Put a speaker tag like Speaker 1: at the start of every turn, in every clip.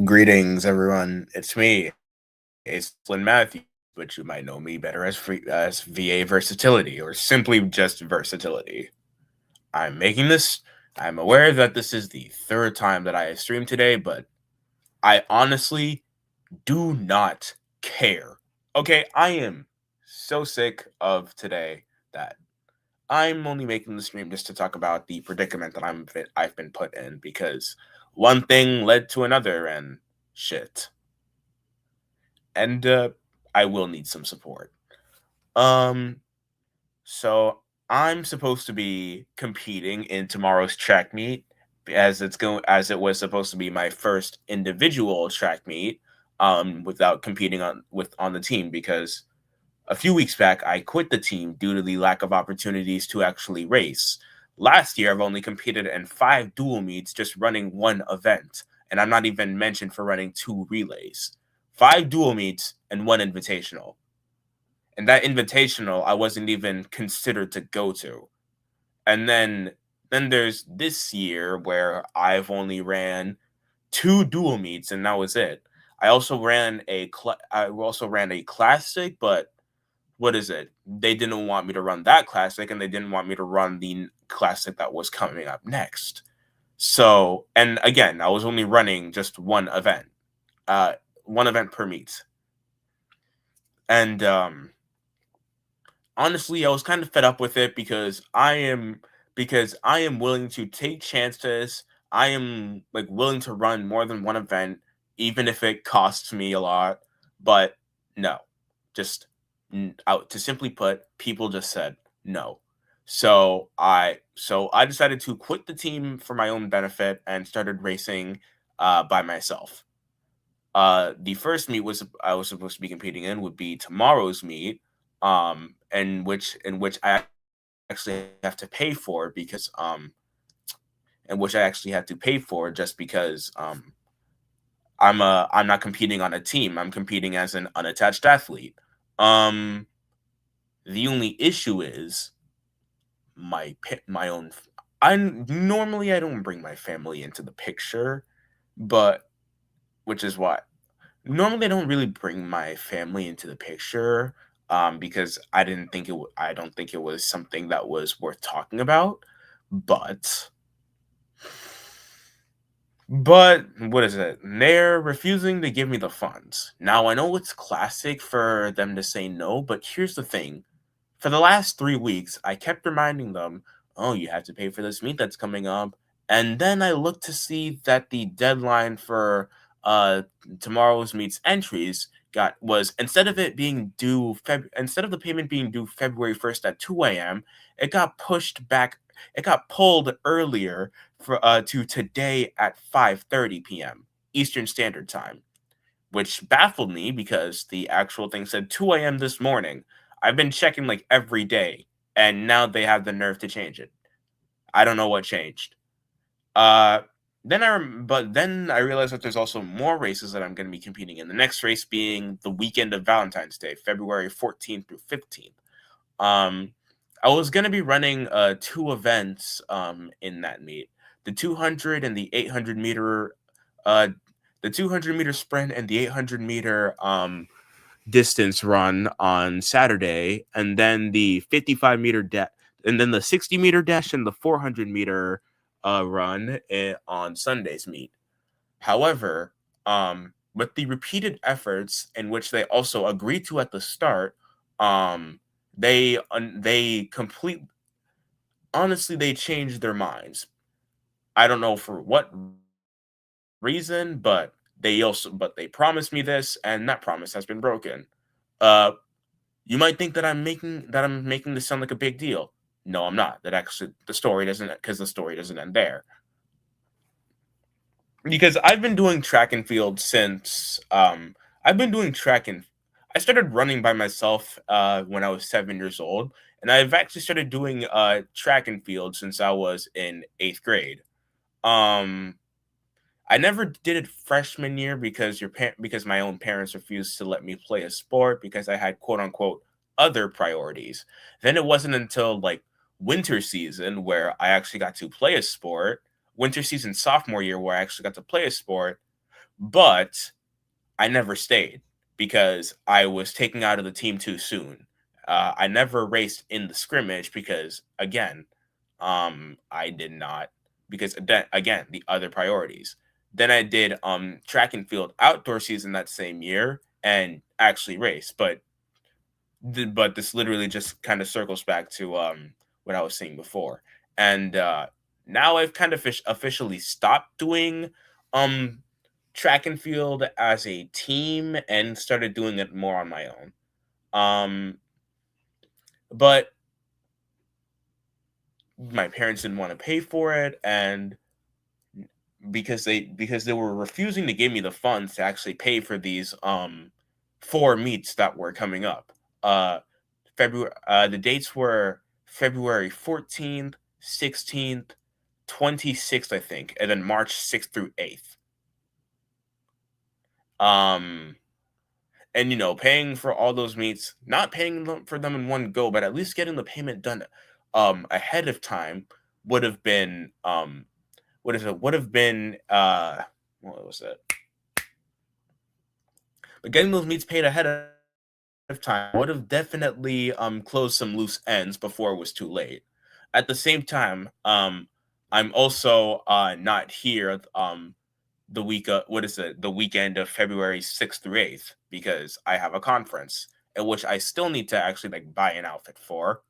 Speaker 1: Greetings, everyone. It's me. It's Lynn-Matthews, but you might know me better as VA Versatility or simply just Versatility. I'm making this. I'm aware that this is the third time that I have streamed today, but I honestly do not care. Okay, I am so sick of today that I'm only making the stream just to talk about the predicament that I've been put in because one thing led to another and shit. And I will need some support. Um, so I'm supposed to be competing in tomorrow's track meet as it was supposed to be my first individual track meet without competing on the team because a few weeks back I quit the team due to the lack of opportunities to actually race. Last year I've only competed in 5 dual meets just running one event, and I'm not even mentioned for running 2 relays. 5 dual meets and 1 invitational. And that invitational I wasn't even considered to go to. And then there's this year where I've only ran 2 dual meets and that was it. I also ran a classic, but what is it? They didn't want me to run that classic and they didn't want me to run the classic that was coming up next. So, and again, I was only running just one event per meet. And honestly, I was kind of fed up with it because I am willing to take chances. I am like willing to run more than one event, even if it costs me a lot. But no, just out to simply put, people just said no. So I decided to quit the team for my own benefit and started racing by myself. The first meet was I was supposed to be competing in would be tomorrow's meet, in which I actually have to pay for because in which I actually have to pay for just because I'm not competing on a team. I'm competing as an unattached athlete. Um, the only issue is my own. I don't bring my family into the picture, but which is why normally I don't really bring my family into the picture because I don't think it was something that was worth talking about. But but what is it? They're refusing to give me the funds. Now I know it's classic for them to say no, but here's the thing. For the last 3 weeks, I kept reminding them, "Oh, you have to pay for this meet that's coming up." And then I looked to see that the deadline for uh tomorrow's meet's entries got was instead of the payment being due February 1st at 2 a.m., it got pushed back. It got pulled earlier to today at 5:30 p.m. Eastern Standard Time, which baffled me because the actual thing said 2 a.m. this morning. I've been checking like every day, and now they have the nerve to change it. I don't know what changed. Uh, but then I realized that there's also more races that I'm going to be competing in. The next race being the weekend of Valentine's Day, February 14th through 15th. Um, I was going to be running 2 events in that meet: the 200 and the 800 meter, uh, the 200-meter sprint and the 800-meter distance run on Saturday, and then the 55-meter and then the 60-meter dash and the 400-meter run on Sunday's meet. However, with the repeated efforts in which they also agreed to at the start, um, they complete honestly they changed their minds. I don't know for what reason, but they promised me this, and that promise has been broken. Uh, you might think that I'm making this sound like a big deal. No, I'm not. That actually the story doesn't end there. Because I've been doing track and field since I've been doing track and I started running by myself when I was 7 years old, and I've actually started doing track and field since I was in 8th grade. Um, I never did it freshman year because my own parents refused to let me play a sport because I had quote unquote other priorities. Then it wasn't until like winter season where I actually got to play a sport. Winter season sophomore year where I actually got to play a sport but I never stayed because I was taken out of the team too soon. I never raced in the scrimmage because, again, I did not, because again, the other priorities. Then I did track and field outdoor season that same year and actually raced, but this literally just kind of circles back to what I was saying before. And now I've kind of officially stopped doing um track and field as a team and started doing it more on my own. But my parents didn't want to pay for it, and because they were refusing to give me the funds to actually pay for these 4 meets that were coming up. Uh February the dates were February 14th, 16th, 26th, I think, and then March 6th through 8th. Um and paying for all those meets, not paying for them in one go, but at least getting the payment done ahead of time would have been would have been what was it? But getting those meets paid ahead of time would have definitely closed some loose ends before it was too late. At the same time, I'm also not here the week what is it, the weekend of February 6th through 8th, because I have a conference in which I still need to actually like buy an outfit for.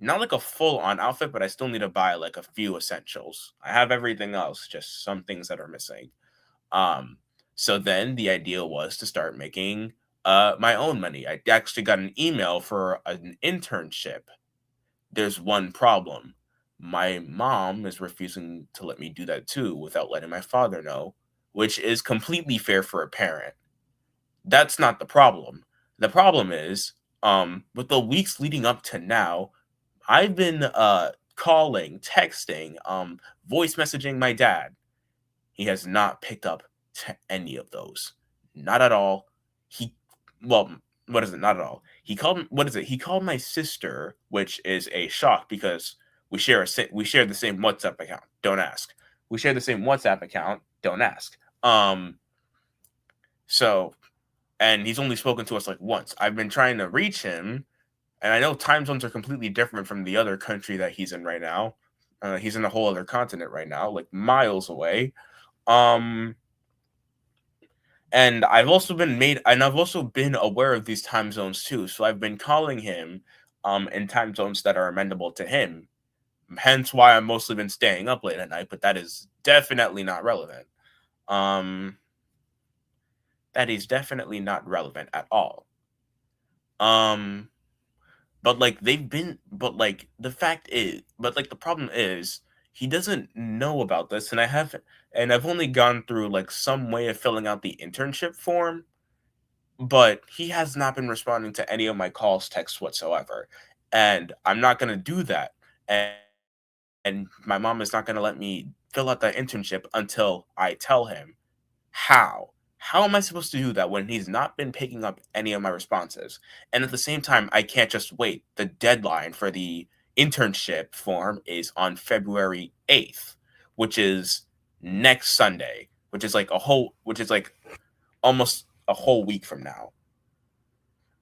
Speaker 1: Not like a full on outfit, but I still need to buy like a few essentials. I have everything else, just some things that are missing. Um, so then the idea was to start making my own money. I actually got an email for an internship. There's one problem. My mom is refusing to let me do that too without letting my father know, which is completely fair for a parent. That's not the problem. The problem is, with the weeks leading up to now, I've been calling, texting, voice messaging my dad. He has not picked up to any of those. Not at all. He, well, what is it? Not at all. He called. What is it? He called my sister, which is a shock because we share the same WhatsApp account. Don't ask. We share the same WhatsApp account. Don't ask. So, and he's only spoken to us like once. I've been trying to reach him, and I know time zones are completely different from the other country that he's in right now. He's in a whole other continent right now, like miles away. Um, and I've also been aware of these time zones too. So I've been calling him in time zones that are amenable to him. Hence why I've mostly been staying up late at night, but that is definitely not relevant. Um that is definitely not relevant at all. Um but like they've been but like the fact is but like the problem is he doesn't know about this, and I've only gone through like some way of filling out the internship form, but he has not been responding to any of my calls, texts whatsoever. And I'm not going to do that. And my mom is not going to let me fill out that internship until I tell him how. How am I supposed to do that when he's not been picking up any of my responses? And at the same time, I can't just wait. The deadline for the internship form is on February 8th, which is next Sunday, which is like almost a whole week from now.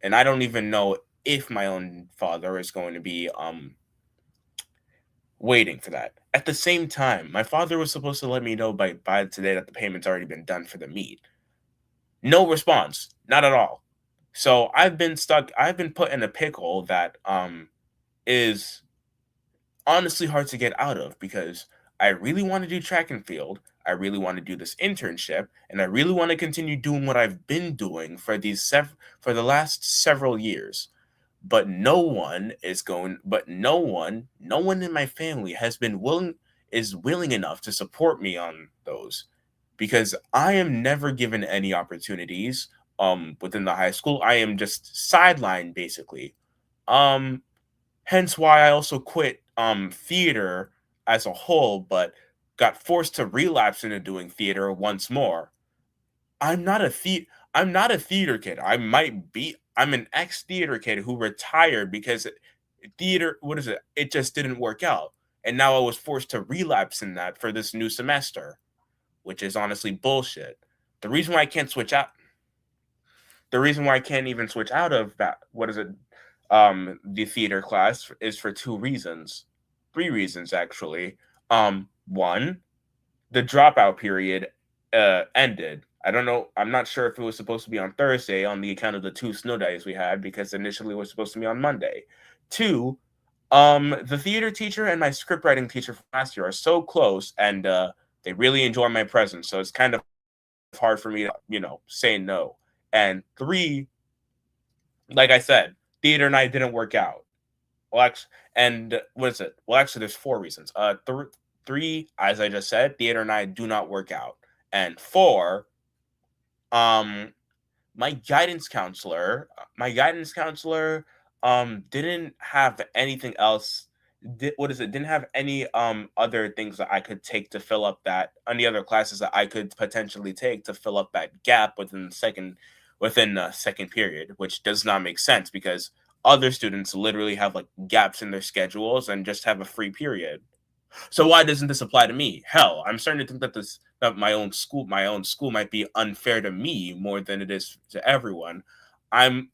Speaker 1: And I don't even know if my own father is going to be waiting for that. At the same time, my father was supposed to let me know by today that the payment's already been done for the meet. No response, not at all. So I've been stuck. I've been put in a pickle that is honestly hard to get out of because I really want to do track and field. I really want to do this internship, and I really want to continue doing what I've been doing for for the last several years. But no one in my family is willing enough to support me on those, because I am never given any opportunities within the high school. I am just sidelined basically. Um Hence why I also quit theater as a whole, but got forced to relapse into doing theater once more. I'm not a the I'm not a theater kid. I'm an ex theater kid who retired because theater, what is it? It just didn't work out. And now I was forced to relapse in that for this new semester, which is honestly bullshit. The reason why I can't switch out, the reason why I can't even switch out of that, the theater class is for two reasons, three reasons actually. One, the dropout period ended. I don't know. I'm not sure if it was supposed to be on Thursday on the account of the two snow days we had because initially it was supposed to be on Monday. Two, the theater teacher and my script writing teacher from last year are so close, and they really enjoy my presence. So it's kind of hard for me to, say no. And three, like I said, theater night didn't work out. Well, actually, and what is it? Well, actually, there's four reasons. Three, as I just said, theater night do not work out, and four, um, my guidance counselor didn't have anything else. Didn't have any other things that I could take to fill up that any other classes that I could potentially take to fill up that gap within the second period, which does not make sense because other students literally have like gaps in their schedules and just have a free period. So why doesn't this apply to me? Hell, I'm starting to think that my own school might be unfair to me more than it is to everyone.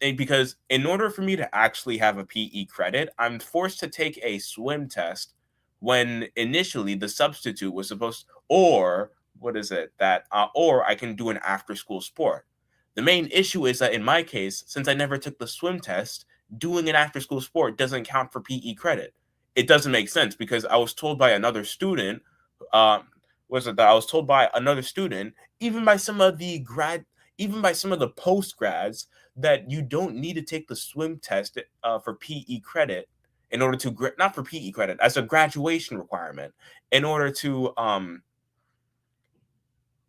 Speaker 1: Because in order for me to actually have a PE credit, I'm forced to take a swim test when initially the substitute was supposed, or what is it that or I can do an after school sport. The main issue is that in my case, since I never took the swim test, doing an after school sport doesn't count for PE credit. It doesn't make sense because I was told by another student, um, was it that I was told by another student, even by some of the post grads, that you don't need to take the swim test for PE credit in order to not for PE credit as a graduation requirement in order to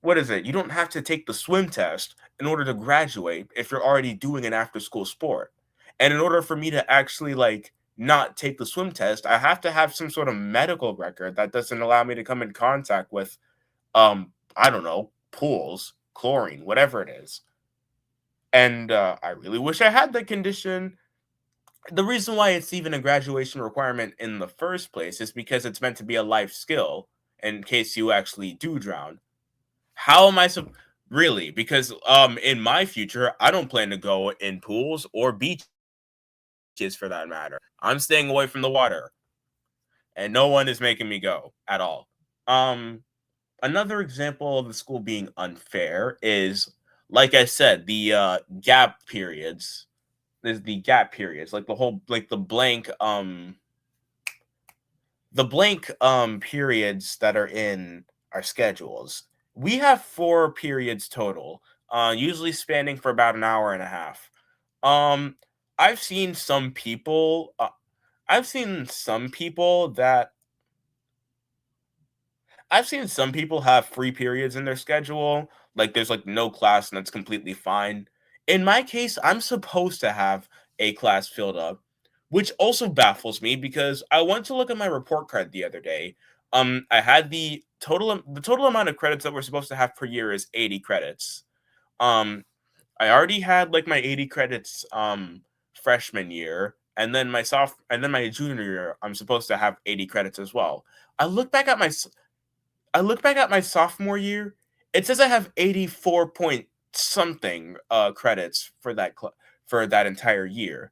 Speaker 1: what is it? You don't have to take the swim test in order to graduate if you're already doing an after school sport. And in order for me to actually like not take the swim test, I have to have some sort of medical record that doesn't allow me to come in contact with I don't know, pools, chlorine, whatever it is. And I really wish I had that condition. The reason why it's even a graduation requirement in the first place is because it's meant to be a life skill in case you actually do drown. How am I so really? Because in my future, I don't plan to go in pools or beaches for that matter. I'm staying away from the water, and no one is making me go at all. Um, Another example of the school being unfair is, like I said, the gap periods. There's the gap periods, like the blank periods that are in our schedules. We have four periods total, usually spanning for about an hour and a half. Um, I've seen some people. I've seen some people that I've seen some people have free periods in their schedule. Like there's like no class and that's completely fine. In my case, I'm supposed to have a class filled up, which also baffles me because I went to look at my report card the other day. I had the total amount of credits that we're supposed to have per year is 80 credits. Um, I already had like my 80 credits freshman year, and then my junior year, I'm supposed to have 80 credits as well. I look back at my I look back at my sophomore year. It says I have 84 point something credits for that entire year.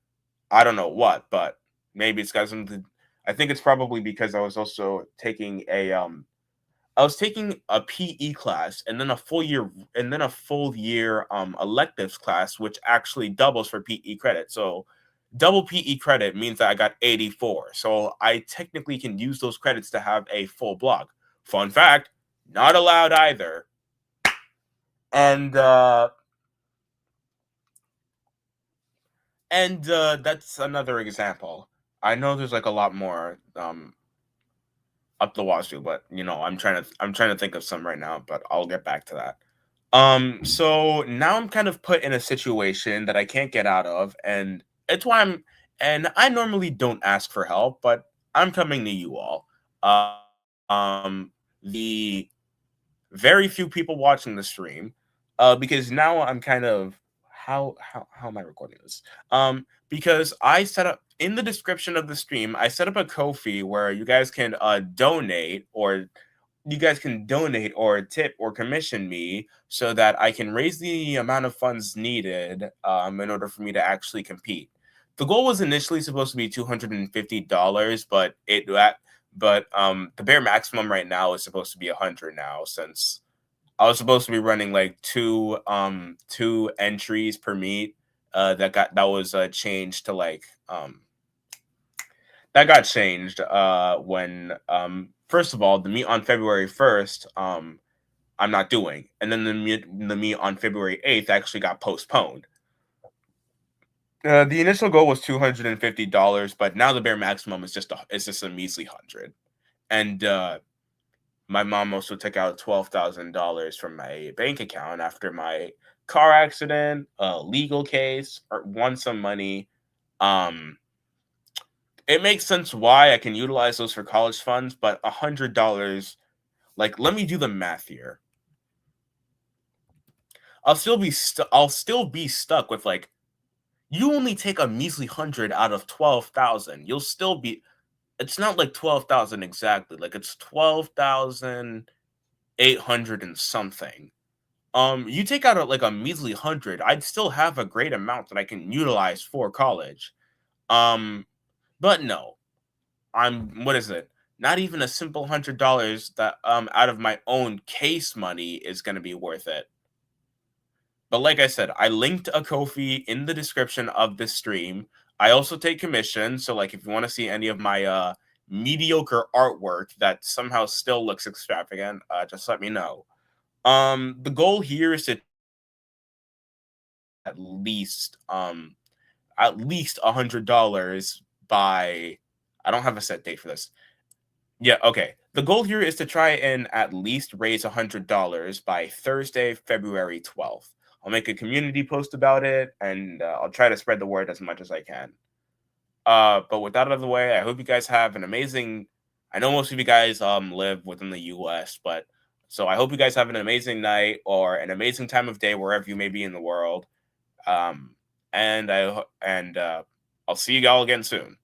Speaker 1: I don't know what, but maybe it's got something. I think it's probably because I was taking a PE class and then a full year electives class, which actually doubles for PE credit. So double PE credit means that I got 84. So I technically can use those credits to have a full block. Fun fact, not allowed either. And that's another example. I know there's like a lot more up the wazoo, but I'm trying to think of some right now, but I'll get back to that. So now I'm kind of put in a situation that I can't get out of, and it's why I normally don't ask for help, but I'm coming to you all. Uh, the very few people watching the stream, because now I'm kind of how am I recording this? Because I set up in the description of the stream, I set up a Ko-fi where you guys can donate you guys can donate or tip or commission me so that I can raise the amount of funds needed in order for me to actually compete. The goal was initially supposed to be $250, but the bare maximum right now is supposed to be 100 now, since I was supposed to be running like two entries per meet. That was changed to like that got changed when first of all, the meet on February 1st I'm not doing, and then the meet on February 8th actually got postponed. The initial goal was $250, but now the bare maximum is just a measly 100. And my mom also took out $12,000 from my bank account after my car accident, legal case, or won some money. Um, it makes sense why I can utilize those for college funds, but $100, like, let me do the math here. I'll still be stuck with like, you only take a measly 100 out of 12,000. You'll still be, it's not like 12,000 exactly. Like, it's 12,800 and something. You take out like a measly 100, I'd still have a great amount that I can utilize for college. Um, but no, what is it? Not even a simple $100 that out of my own case money is gonna be worth it. But like I said, I linked a Kofi in the description of this stream. I also take commission, so like if you want to see any of my mediocre artwork that somehow still looks extravagant, just let me know. The goal here is to at least um $100 by, I don't have a set date for this. Yeah, okay. The goal here is to try and at least raise $100 by Thursday, February 12th. I'll make a community post about it, and I'll try to spread the word as much as I can. But with that out of the way, I hope you guys have an amazing. I know most of you guys live within the U.S., but so I hope you guys have an amazing night or an amazing time of day wherever you may be in the world. And I'll see you all again soon.